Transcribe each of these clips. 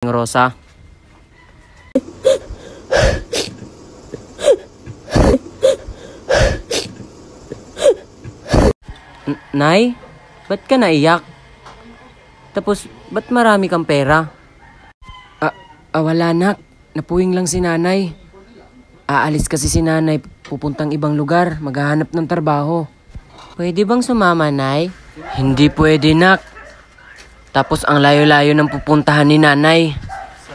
Rosa. Nay, ba't ka naiyak? Tapos, ba't marami kang pera? Wala nak. Napuwing lang si nanay. Aalis kasi si nanay, pupuntang ibang lugar, maghahanap ng trabaho. Pwede bang sumama, Nay? Hindi pwede, nak. Tapos ang layo-layo ng pupuntahan ni nanay.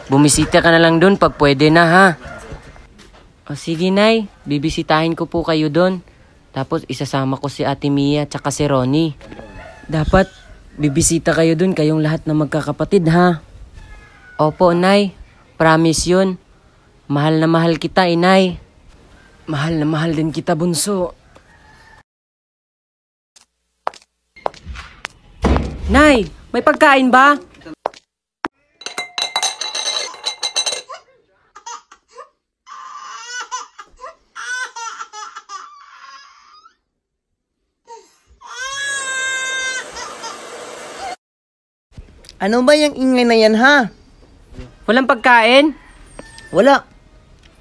Bumisita ka na lang doon pag pwede na, ha? O sige, Nay. Bibisitahin ko po kayo doon. Tapos isasama ko si Ate Mia tsaka si Ronnie. Dapat bibisita kayo doon kayong lahat na magkakapatid, ha? Opo, Nay. Promise yun. Mahal na mahal kita, Inay. Mahal na mahal din kita, bunso. Nay, may pagkain ba? Ano ba yung ingay na yan, ha? Walang pagkain? Wala.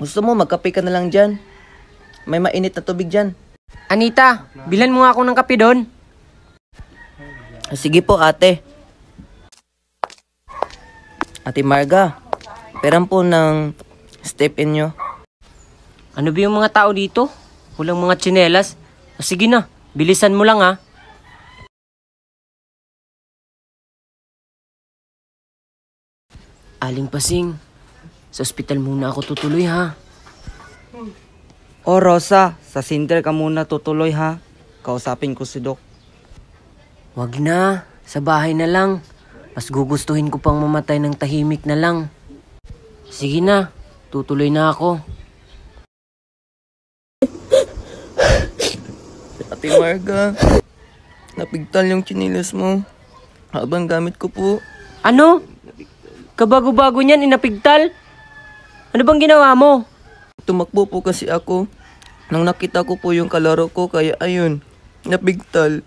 Gusto mo, magkape ka na lang dyan. May mainit na tubig dyan. Anita, bilan mo nga ako ng kape doon. Sige po, ate. Ate Marga, peram po ng step-in nyo. Ano ba yung mga tao dito? Walang mga tsinelas. Sige na, bilisan mo lang, ha. Aling Pasing, sa ospital muna ako tutuloy, ha. O Rosa, sa center ka muna tutuloy, ha. Kausapin ko si Doc. Wag na, sa bahay na lang. Mas gugustuhin ko pang mamatay ng tahimik na lang. Sige na, tutuloy na ako. Ate Marga, napigtal yung chinilas mo. Habang gamit ko po. Ano? Kabago-bago niyan, inapigtal? Ano bang ginawa mo? Tumakbo po kasi ako. Nang nakita ko po yung kalaro ko, kaya ayun, napigtal.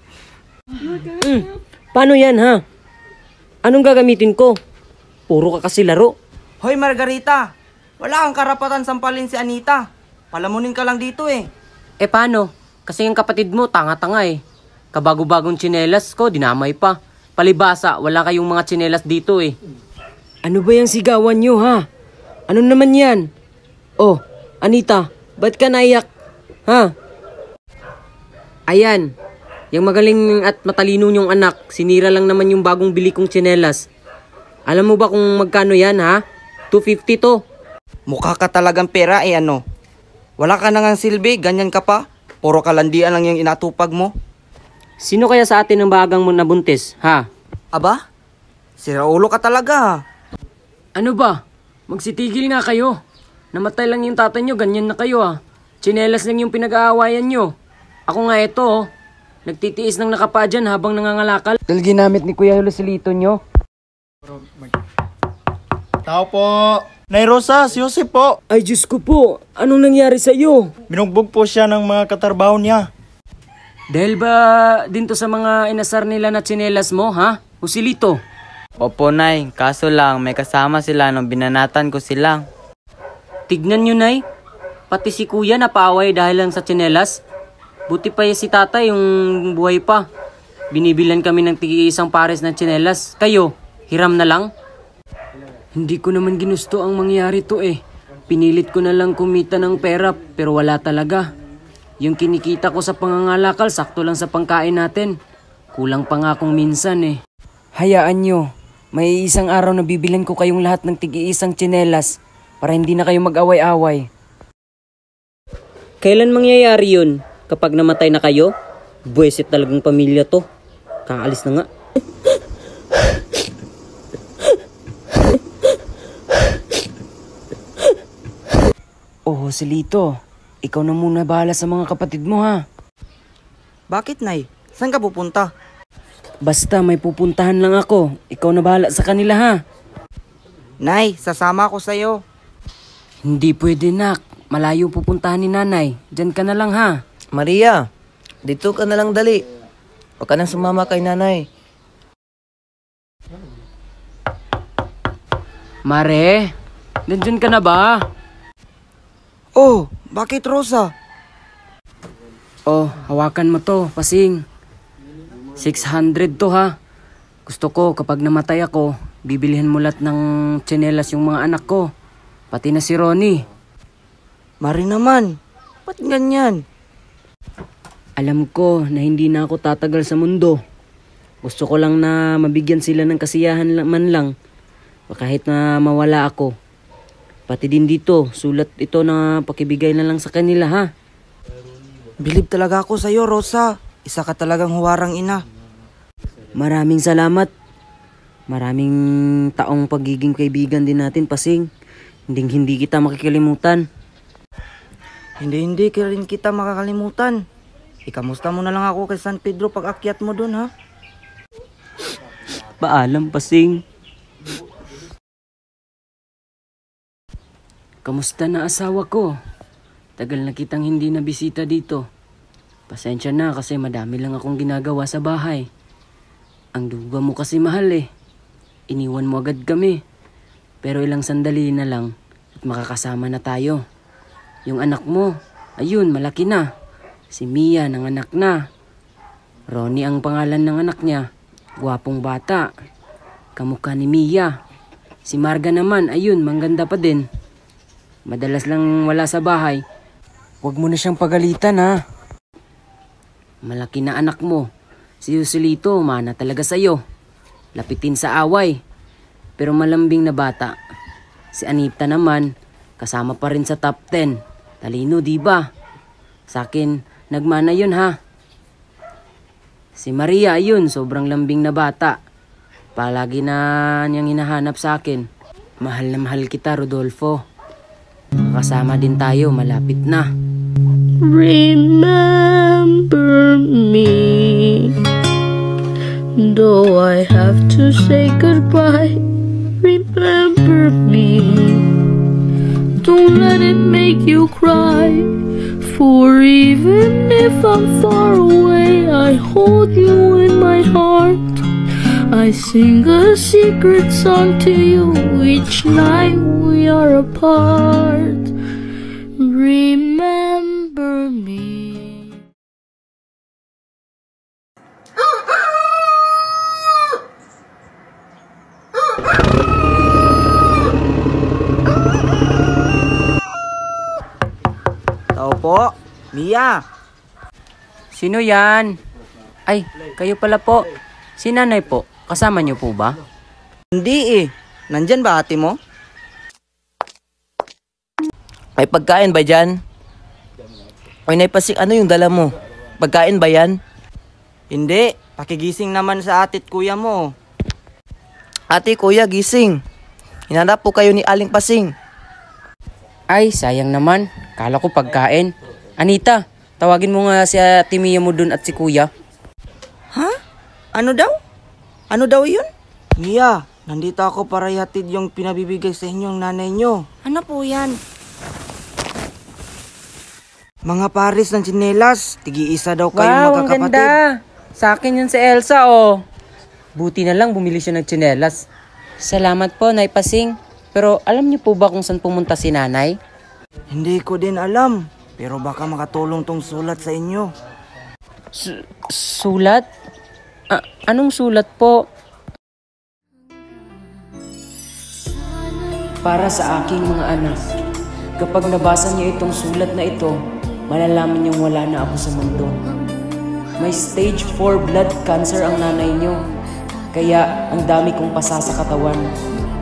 Paano yan, ha? Anong gagamitin ko? Puro ka kasi laro. Hoy Margarita, wala kang karapatan sampalin si Anita. Palamunin ka lang dito eh. Paano? Kasi yung kapatid mo, tanga-tanga eh. Kabago-bagong tsinelas ko, dinamay pa. Palibasa, wala kayong mga tsinelas dito eh. Ano ba yung sigawan nyo, ha? Ano naman yan? Oh, Anita, ba't ka naiyak? Ha? Ayan, yung magaling at matalino nyong anak, sinira lang naman yung bagong bili kong tsinelas. Alam mo ba kung magkano yan, ha? 250 to. Mukha ka talagang pera eh ano. Wala ka na ngang silbi, ganyan ka pa. Puro kalandian lang yung inatupag mo. Sino kaya sa atin ang bagang mo nabuntis, ha? Aba, siraulo ka talaga. Ano ba? Magsitigil nga kayo. Namatay lang yung tatay nyo, ganyan na kayo, ha? Tsinelas lang yung pinag-aawayan nyo. Ako nga ito, oh. Nagtitiis ng nakapa dyan habang nangangalakal. Dahil ginamit ni Kuya Lucelito nyo. Tao po. Nay Rosa, si Jose po. Ay, Diyos ko po. Anong nangyari sa'yo? Binugbog po siya ng mga katarbaho niya. Dahil ba din to sa mga inasar nila na tsinelas mo, ha? Lucelito. Opo, Nay. Kaso lang, may kasama sila nung binanatan ko sila. Tignan nyo, Nay. Pati si Kuya napaaway dahil lang sa tsinelas. Buti pa si tatay yung buhay pa. Binibilan kami ng tig-iisang pares ng tsinelas. Kayo, hiram na lang? Hindi ko naman ginusto ang mangyari to eh. Pinilit ko na lang kumita ng pera pero wala talaga. Yung kinikita ko sa pangangalakal, sakto lang sa pangkain natin. Kulang pa nga kung minsan eh. Hayaan nyo. May isang araw na bibilan ko kayong lahat ng tig-iisang tsinelas para hindi na kayo mag-away-away. Kailan mangyayari yun? Kapag namatay na kayo? Buwesit talagang pamilya to. Kaalis na nga. Oh, Joselito. Ikaw na muna bahala sa mga kapatid mo, ha? Bakit, Nay? Saan ka pupunta? Basta may pupuntahan lang ako. Ikaw na bahala sa kanila, ha? Nay, sasama ako sa'yo. Hindi pwede, nak. Malayo pupuntahan ni nanay. Diyan ka na lang, ha? Maria, dito ka na lang dali. Huwag ka nang sumama kay nanay. Mare, nandyan ka na ba? Oh, bakit Rosa? Oh, hawakan mo to, Pasing. 600 to ha. Gusto ko kapag namatay ako, bibilihan mo lahat ng tsinelas yung mga anak ko. Pati na si Ronnie. Mari naman, ba't ganyan? Alam ko na hindi na ako tatagal sa mundo. Gusto ko lang na mabigyan sila ng kasiyahan man lang. Kahit na mawala ako. Pati din dito, sulat ito na pakibigay na lang sa kanila ha. Bilib talaga ako sa'yo, Rosa. Isa ka talagang huwarang ina. Maraming salamat. Maraming taong pagiging kaibigan din natin, Pasing. Hindi kita makikilimutan. Hindi ka rin kita makakalimutan. Ikamusta mo na lang ako kay San Pedro pag akyat mo dun, ha? Paalam, Pasing. Kamusta na asawa ko? Tagal na kitang hindi na bisita dito. Pasensya na kasi madami lang akong ginagawa sa bahay. Ang duga mo kasi mahal eh. Iniwan mo agad kami. Pero ilang sandali na lang at makakasama na tayo. Yung anak mo, ayun, malaki na. Si Mia nanganak na. Ronnie ang pangalan ng anak niya. Gwapong bata. Kamukha ni Mia. Si Marga naman, ayun, mangganda pa din. Madalas lang wala sa bahay. Huwag mo na siyang pagalitan ha. Malaki na anak mo. Si Joselito, mana talaga sa'yo. Lapitin sa away. Pero malambing na bata. Si Anita naman, kasama pa rin sa top 10. Talino, diba? Sa akin, nagmana yun ha. Si Maria, ayun, sobrang lambing na bata. Palagi na niyang hinahanap sa akin. Mahal na mahal kita, Rodolfo. Kasama din tayo, malapit na. Remember me, though I have to say goodbye. Remember me, don't let it make you cry. For even if I'm far away, I hold you in my heart. I sing a secret song to you each night we are apart. Remember me. Tao po, Mia. Sino yan? Ay, kayo pala po. Si nanay po, kasama niyo po ba? Hindi eh. Nandyan ba ate mo? May pagkain ba dyan? Oy, Naipasing, ano yung dala mo? Pagkain ba yan? Hindi. Pakigising naman sa atit kuya mo. Ate, kuya, gising. Hinanap po kayo ni Aling Pasing. Ay, sayang naman. Kala ko pagkain. Anita, tawagin mo nga si Ate Mia mo dun at si kuya. Ha? Ano daw? Ano daw yun? Mia, nandito ako para ihatid yung pinabibigay sa inyong nanay nyo. Ano po yan? Mga pares ng tsinelas. Tigi-isa daw kayong Wow, ang magkakapatid. ganda. Sa akin yun si Elsa, oh. Buti na lang bumili siya ng tsinelas. Salamat po, Nay Pasing. Pero alam niyo po ba kung saan pumunta si nanay? Hindi ko din alam. Pero baka makatulong tong sulat sa inyo. Sulat? Anong sulat po? Para sa aking mga anak, kapag nabasa niyo itong sulat na ito, malalaman niyong wala na ako sa mundo. May stage 4 blood cancer ang nanay niyo, kaya ang dami kong pasa sa katawan.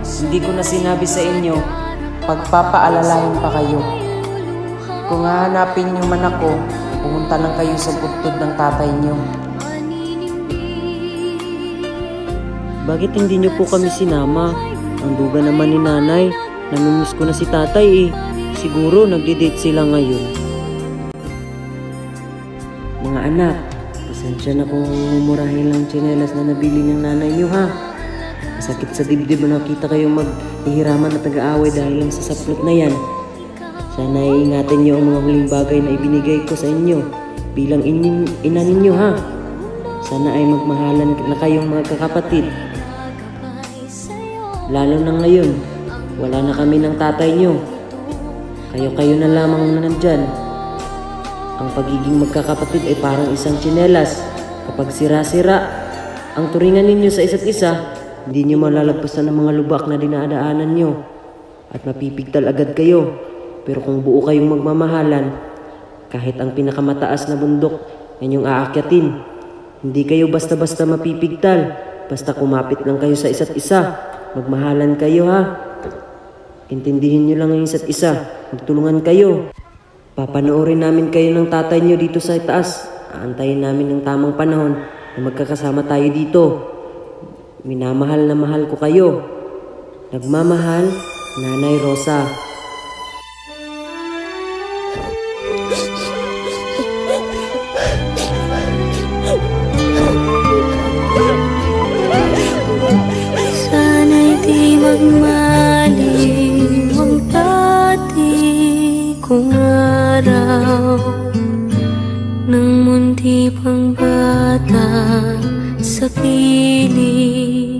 Hindi ko na sinabi sa inyo, pagpapaalalahin pa kayo. Kung hahanapin niyo man ako, pumunta lang kayo sa bugtod ng tatay niyo. Bakit hindi niyo po kami sinama? Ang duga naman ni nanay, namimiss ko na si tatay eh. Siguro nagde-date sila ngayon. Mga anak, pasensya na kung mumurahin lang tsinelas na nabili ng nanay niyo ha. Masakit sa dibdib na nakita kayong maghihiraman at nag-aaway dahil lang sa saplot na yan. Sana iingatan niyo ang mga huling bagay na ibinigay ko sa inyo bilang ina ninyo ha. Sana ay magmahalan na kayong mga kakapatid. Lalo na ngayon, Wala na kami ng tatay nyo. Kayo-kayo na lamang na nandyan. Ang pagiging magkakapatid ay parang isang tsinelas. Kapag sira-sira ang turingan ninyo sa isa't isa, hindi nyo malalagpasan ng mga lubak na dinadaanan nyo. At mapipigtal agad kayo. Pero kung buo kayong magmamahalan, kahit ang pinakamataas na bundok ay inyong aakyatin, hindi kayo basta-basta mapipigtal. Basta kumapit lang kayo sa isa't isa. Magmahalan kayo ha. Intindihin nyo lang ang isa't isa. Magtulungan kayo. Papanoorin namin kayo ng tatay nyo dito sa itaas. Aantayin namin ng tamang panahon na magkakasama tayo dito. Minamahal na mahal ko kayo. Nagmamahal, Nanay Rosa. Sana'y di magmaliw ang dati kong araw nang munti pang bata sa piling.